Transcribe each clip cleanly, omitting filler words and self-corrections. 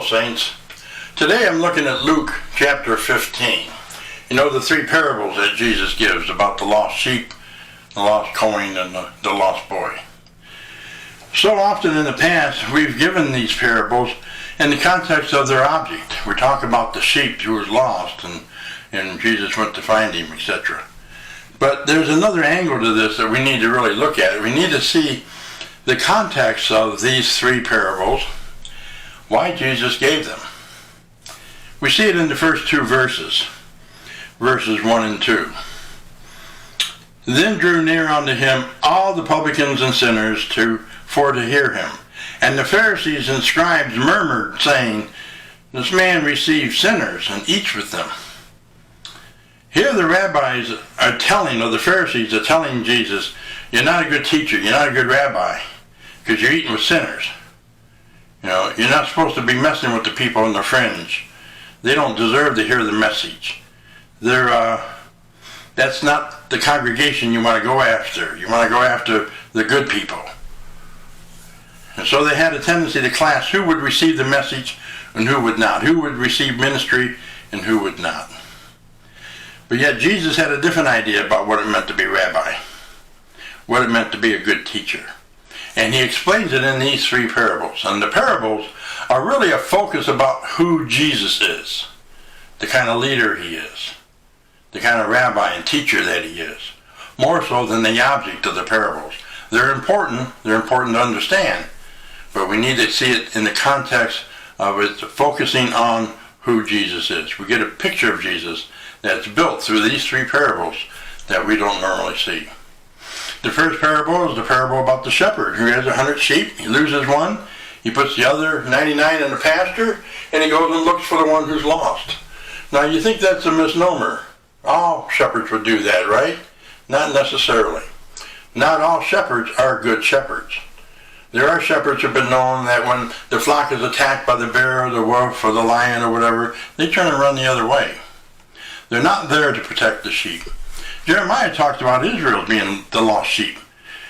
Saints. Today I'm looking at Luke chapter 15. You know, the three parables that Jesus gives about the lost sheep, the lost coin, and the lost boy. So often in the past we've given these parables in the context of their object. We talk about the sheep who was lost and Jesus went to find him, etc. But there's another angle to this that we need to really look at. We need to see the context of these three parables, why Jesus gave them. We see it in the first two verses 1 and 2. Then drew near unto him all the publicans and sinners for to hear him. And the Pharisees and scribes murmured, saying, This man received sinners, and eats with them. Here the rabbis are telling, or the Pharisees are telling Jesus, you're not a good teacher, you're not a good rabbi, because you're eating with sinners. You know, you're not supposed to be messing with the people on the fringe. They don't deserve to hear the message. That's not the congregation you want to go after. You want to go after the good people. And so they had a tendency to class who would receive the message and who would not. Who would receive ministry and who would not. But yet Jesus had a different idea about what it meant to be rabbi. What it meant to be a good teacher. And he explains it in these three parables. And the parables are really a focus about who Jesus is. The kind of leader he is. The kind of rabbi and teacher that he is. More so than the object of the parables. They're important to understand. But we need to see it in the context of it focusing on who Jesus is. We get a picture of Jesus that's built through these three parables that we don't normally see. The first parable is the parable about the shepherd who has 100 sheep. He loses one. He puts the other 99 in the pasture, and he goes and looks for the one who's lost. Now you think that's a misnomer. All shepherds would do that, right? Not necessarily. Not all shepherds are good shepherds. There are shepherds who have been known that when the flock is attacked by the bear or the wolf or the lion or whatever, they turn and run the other way. They're not there to protect the sheep. Jeremiah talked about Israel being the lost sheep,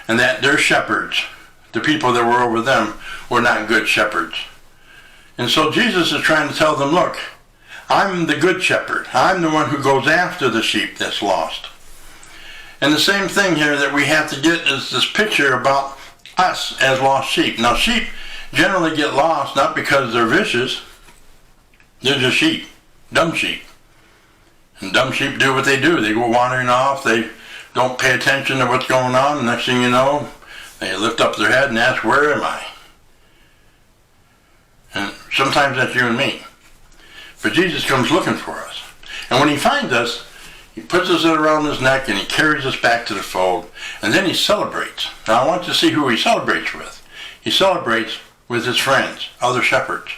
and that their shepherds, the people that were over them, were not good shepherds. And so Jesus is trying to tell them, look, I'm the good shepherd. I'm the one who goes after the sheep that's lost. And the same thing here that we have to get is this picture about us as lost sheep. Now sheep generally get lost not because they're vicious. They're just sheep, dumb sheep. And dumb sheep do what they do. They go wandering off. They don't pay attention to what's going on. And next thing you know, they lift up their head and ask, where am I? And sometimes that's you and me. But Jesus comes looking for us. And when he finds us, he puts us around his neck and he carries us back to the fold. And then he celebrates. Now I want you to see who he celebrates with. He celebrates with his friends, other shepherds.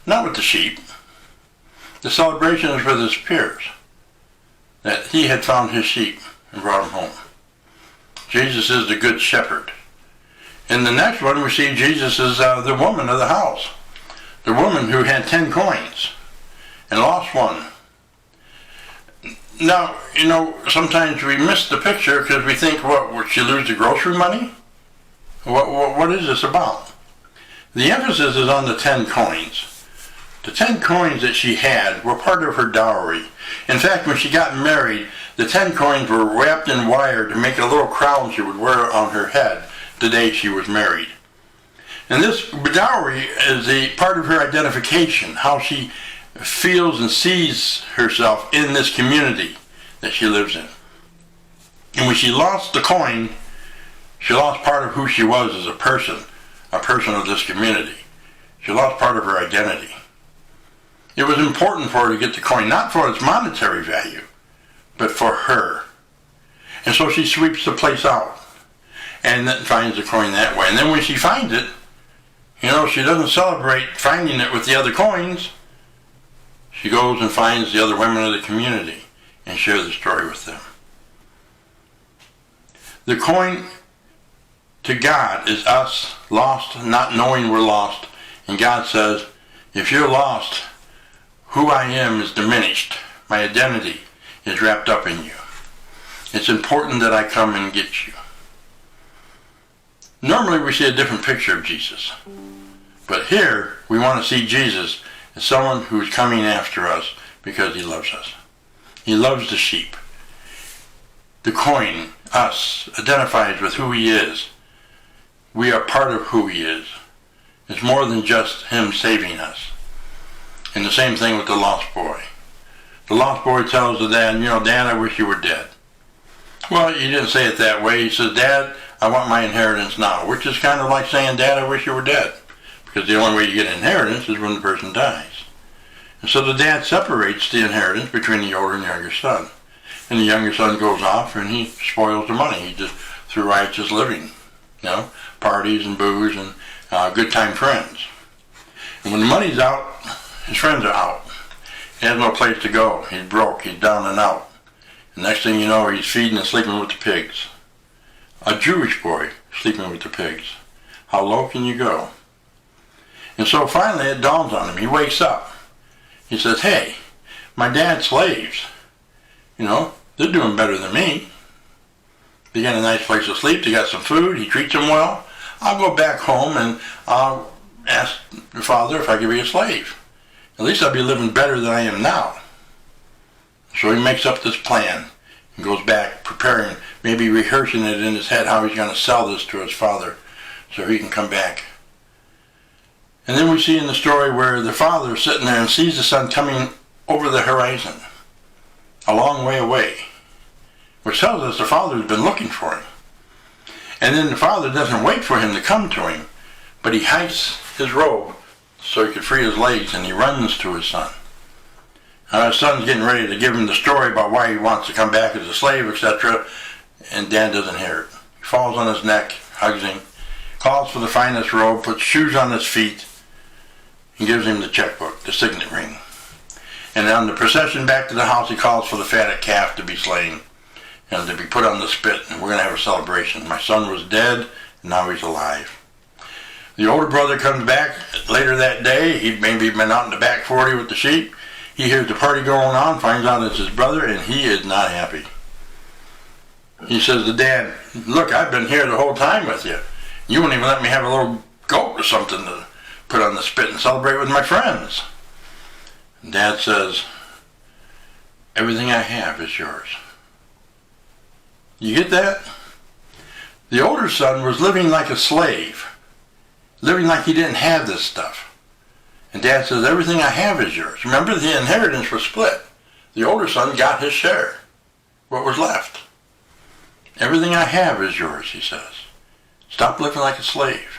Not with the sheep. The celebration is with his peers. That he had found his sheep and brought them home. Jesus is the good shepherd. In the next one we see Jesus is the woman of the house. The woman who had 10 coins and lost one. Now, you know, sometimes we miss the picture because we think, what, would she lose the grocery money? What is this about? The emphasis is on the 10 coins. The 10 coins that she had were part of her dowry. In fact, when she got married, the 10 coins were wrapped in wire to make a little crown she would wear on her head the day she was married. And this dowry is a part of her identification, how she feels and sees herself in this community that she lives in. And when she lost the coin, she lost part of who she was as a person of this community. She lost part of her identity. It was important for her to get the coin, not for its monetary value, but for her. And so she sweeps the place out and then finds the coin that way. And then when she finds it, you know, she doesn't celebrate finding it with the other coins. She goes and finds the other women of the community and shares the story with them. The coin to God is us lost, not knowing we're lost. And God says, if you're lost, who I am is diminished. My identity is wrapped up in you. It's important that I come and get you. Normally we see a different picture of Jesus. But here, we want to see Jesus as someone who's coming after us because he loves us. He loves the sheep. The coin, us, identifies with who he is. We are part of who he is. It's more than just him saving us. And the same thing with the lost boy. The lost boy tells the dad, Dad, I wish you were dead. Well, he didn't say it that way. He says, Dad, I want my inheritance now, which is kind of like saying, Dad, I wish you were dead. Because the only way you get an inheritance is when the person dies. And so the dad separates the inheritance between the older and younger son. And the younger son goes off and he spoils the money. He just, through righteous living, parties and booze and good time friends. And when the money's out, his friends are out. He has no place to go. He's broke. He's down and out. The next thing you know, he's feeding and sleeping with the pigs. A Jewish boy sleeping with the pigs. How low can you go? And so finally it dawns on him. He wakes up. He says, hey, my dad's slaves, they're doing better than me. They got a nice place to sleep. They got some food. He treats them well. I'll go back home and I'll ask your father if I can be a slave. At least I'll be living better than I am now. So he makes up this plan and goes back preparing, maybe rehearsing it in his head how he's going to sell this to his father so he can come back. And then we see in the story where the father is sitting there and sees the son coming over the horizon, a long way away, which tells us the father has been looking for him. And then the father doesn't wait for him to come to him, but he hikes his robe so he could free his legs, and he runs to his son. Now his son's getting ready to give him the story about why he wants to come back as a slave, etc., and Dad doesn't hear it. He falls on his neck, hugs him, calls for the finest robe, puts shoes on his feet, and gives him the checkbook, the signet ring. And on the procession back to the house, he calls for the fatted calf to be slain and to be put on the spit, and we're going to have a celebration. My son was dead, and now he's alive. The older brother comes back later that day. He'd maybe been out in the back 40 with the sheep. He hears the party going on, finds out it's his brother, and he is not happy. He says to Dad, look, I've been here the whole time with you. You won't even let me have a little goat or something to put on the spit and celebrate with my friends. And Dad says, everything I have is yours. You get that? The older son was living like a slave, living like he didn't have this stuff. And Dad says, everything I have is yours. Remember, the inheritance was split. The older son got his share, what was left. Everything I have is yours, he says. Stop living like a slave.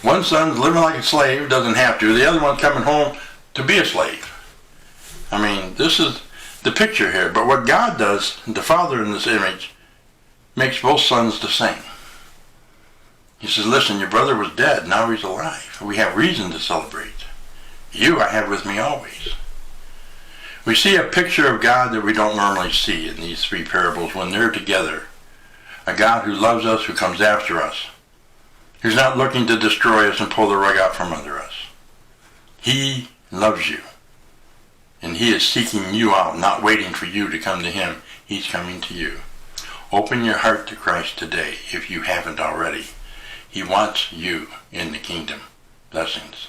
One son's living like a slave, doesn't have to. The other one's coming home to be a slave. I mean, this is the picture here. But what God does, the Father in this image, makes both sons the same. He says, listen, your brother was dead, now he's alive. We have reason to celebrate. You I have with me always. We see a picture of God that we don't normally see in these three parables when they're together. A God who loves us, who comes after us. Who's not looking to destroy us and pull the rug out from under us. He loves you. And he is seeking you out, not waiting for you to come to him. He's coming to you. Open your heart to Christ today if you haven't already. He wants you in the kingdom. Blessings.